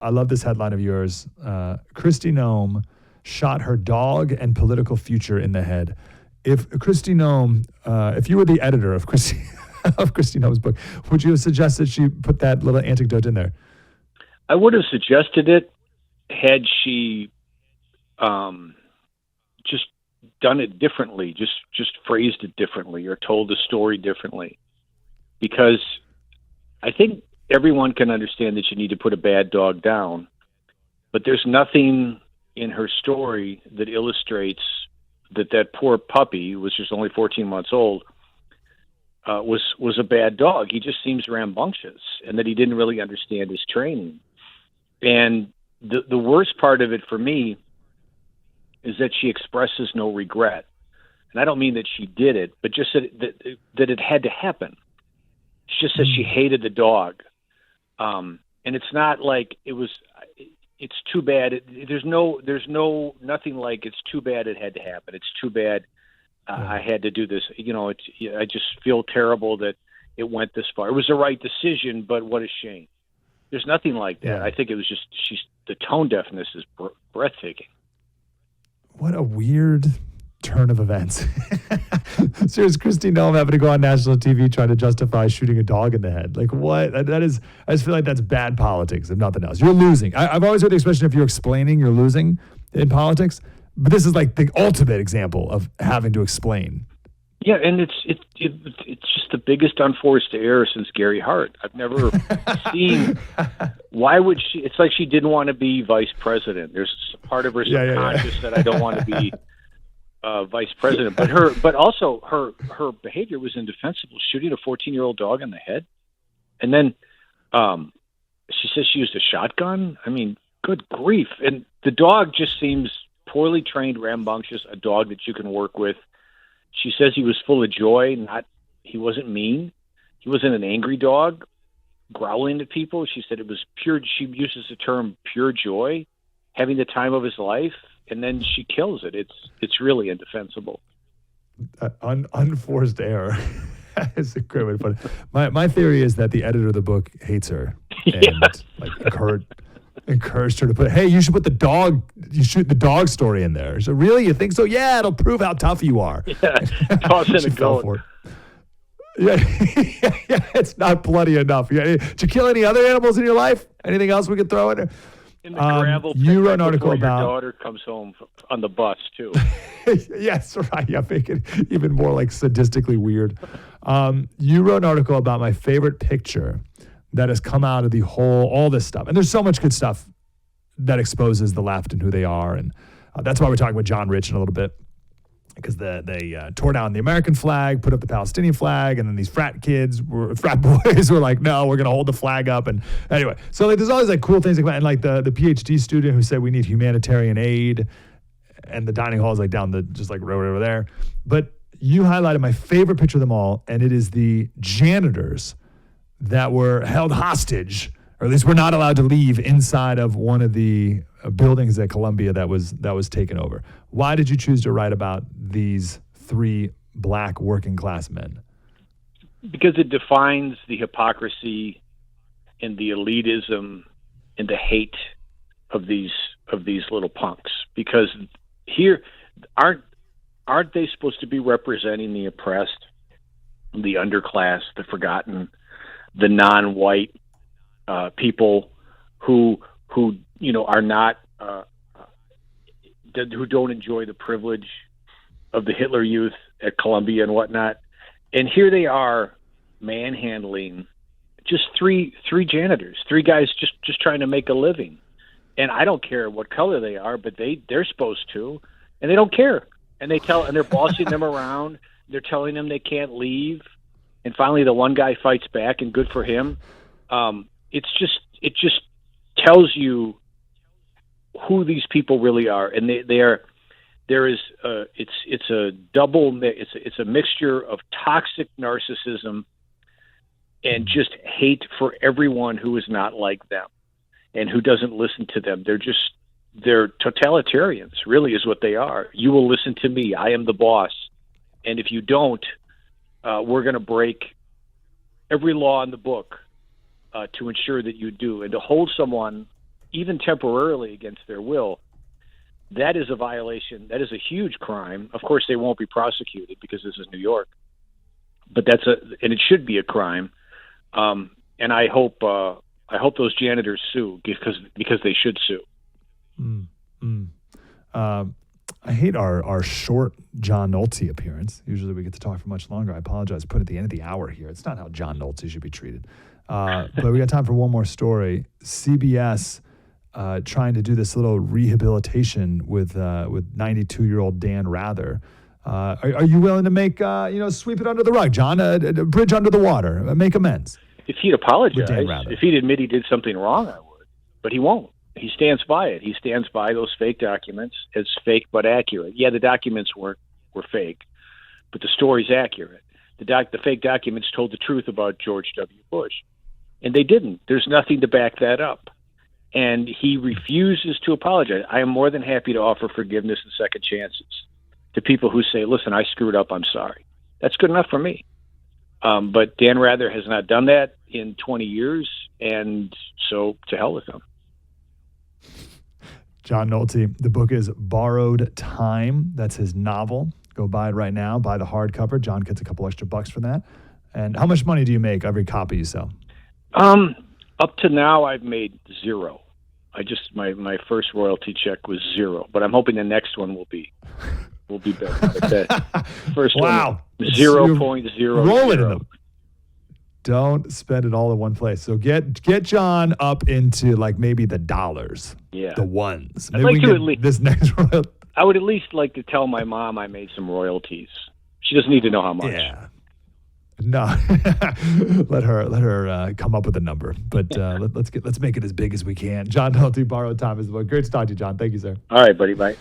I love this headline of yours. Kristi Noem shot her dog and political future in the head. If Kristi Noem, if you were the editor of Kristi of Kristi Noem's book, would you have suggested she put that little anecdote in there? I would have suggested it had she just done it differently, just phrased it differently or told the story differently. Because I think everyone can understand that you need to put a bad dog down, but there's nothing in her story that illustrates that poor puppy, which is only 14 months old, was a bad dog. He just seems rambunctious, and that he didn't really understand his training. And the worst part of it for me is that she expresses no regret. And I don't mean that she did it, but just that it had to happen. She just says she hated the dog. And it's not like it's too bad. There's nothing like it's too bad it had to happen. It's too bad I had to do this. I just feel terrible that it went this far. It was the right decision, but what a shame. There's nothing like that. Yeah. I think it was just the tone deafness is breathtaking. What a weird turn of events. So here's Kristi Noem having to go on national TV trying to justify shooting a dog in the head. Like, what? That is, I just feel like that's bad politics, if nothing else. You're losing. I've always heard the expression, if you're explaining, you're losing in politics. But this is like the ultimate example of having to explain. Yeah, and it's just the biggest unforced error since Gary Hart. I've never seen. Why would she? It's like she didn't want to be vice president. There's a part of her subconscious that I don't want to be vice president. But also her behavior was indefensible. Shooting a 14-year-old dog in the head, and then she says she used a shotgun. I mean, good grief! And the dog just seems poorly trained, rambunctious. A dog that you can work with. She says he was full of joy. He wasn't mean. He wasn't an angry dog growling at people. She said it was pure. She uses the term pure joy, having the time of his life, and then she kills it. It's really indefensible. Unforced error. It's a great way to put it. My theory is that the editor of the book hates her and encouraged her to put, hey, you should put you shoot the dog story in there. So really, you think so? Yeah, it'll prove how tough you are. Yeah, toss in a goat. Yeah, it's not bloody enough. Did you kill any other animals in your life? Anything else we could throw in there? In the gravel pit, you wrote an article about your daughter comes home on the bus too. Yes, right. Yeah, make it even more like sadistically weird. You wrote an article about my favorite picture that has come out of all this stuff. And there's so much good stuff that exposes the left and who they are. And that's why we're talking with John Rich in a little bit, because they tore down the American flag, put up the Palestinian flag, and then these frat boys were like, no, we're going to hold the flag up. And anyway, so like there's always like cool things. And like the PhD student who said we need humanitarian aid, and the dining hall is like down just like road over there. But you highlighted my favorite picture of them all, and it is the janitors that were held hostage, or at least were not allowed to leave inside of one of the buildings at Columbia that was taken over. Why did you choose to write about these three black working class men? Because it defines the hypocrisy and the elitism and the hate of these little punks. Because here aren't they supposed to be representing the oppressed, the underclass, the forgotten, the non-white people who are not who don't enjoy the privilege of the Hitler Youth at Columbia and whatnot, and here they are manhandling just three janitors, three guys just trying to make a living, and I don't care what color they are, but they're supposed to, and they don't care, and they're bossing them around, they're telling them they can't leave. And finally, the one guy fights back, and good for him. It just tells you who these people really are, and it's a double. It's a mixture of toxic narcissism and just hate for everyone who is not like them and who doesn't listen to them. They're totalitarians, really, is what they are. You will listen to me. I am the boss, and if you don't, we're going to break every law in the book to ensure that you do. And to hold someone even temporarily against their will, that is a violation. That is a huge crime. Of course, they won't be prosecuted because this is New York, but and it should be a crime. And I hope those janitors sue because they should sue. I hate our short John Nolte appearance. Usually we get to talk for much longer. I apologize. Put at the end of the hour here. It's not how John Nolte should be treated. But we got time for one more story. CBS trying to do this little rehabilitation with 92-year-old Dan Rather. Are you willing to make sweep it under the rug, John? A bridge under the water, make amends? If he'd apologize, if he'd admit he did something wrong, I would. But he won't. He stands by it. He stands by those fake documents as fake but accurate. Yeah, the documents were fake, but the story's accurate. The fake documents told the truth about George W. Bush, and they didn't. There's nothing to back that up. And he refuses to apologize. I am more than happy to offer forgiveness and second chances to people who say, listen, I screwed up, I'm sorry. That's good enough for me. But Dan Rather has not done that in 20 years, and so to hell with him. John Nolte, the book is Borrowed Time. That's his novel. Go buy it right now. Buy the hardcover. John gets a couple extra bucks for that. And how much money do you make every copy you sell? Up to now, I've made zero. My first royalty check was zero, but I'm hoping the next one will be better. But first wow. one, 0.0. Rolling in them. Don't spend it all in one place. So get John up into like maybe the dollars. Yeah. The ones. Maybe we can get this next royalty. I would at least like to tell my mom I made some royalties. She doesn't need to know how much. Yeah. No, let her come up with a number. But let's make it as big as we can. John Nolte, Borrowed Time is the book. Great to talk to you, John. Thank you, sir. All right, buddy. Bye.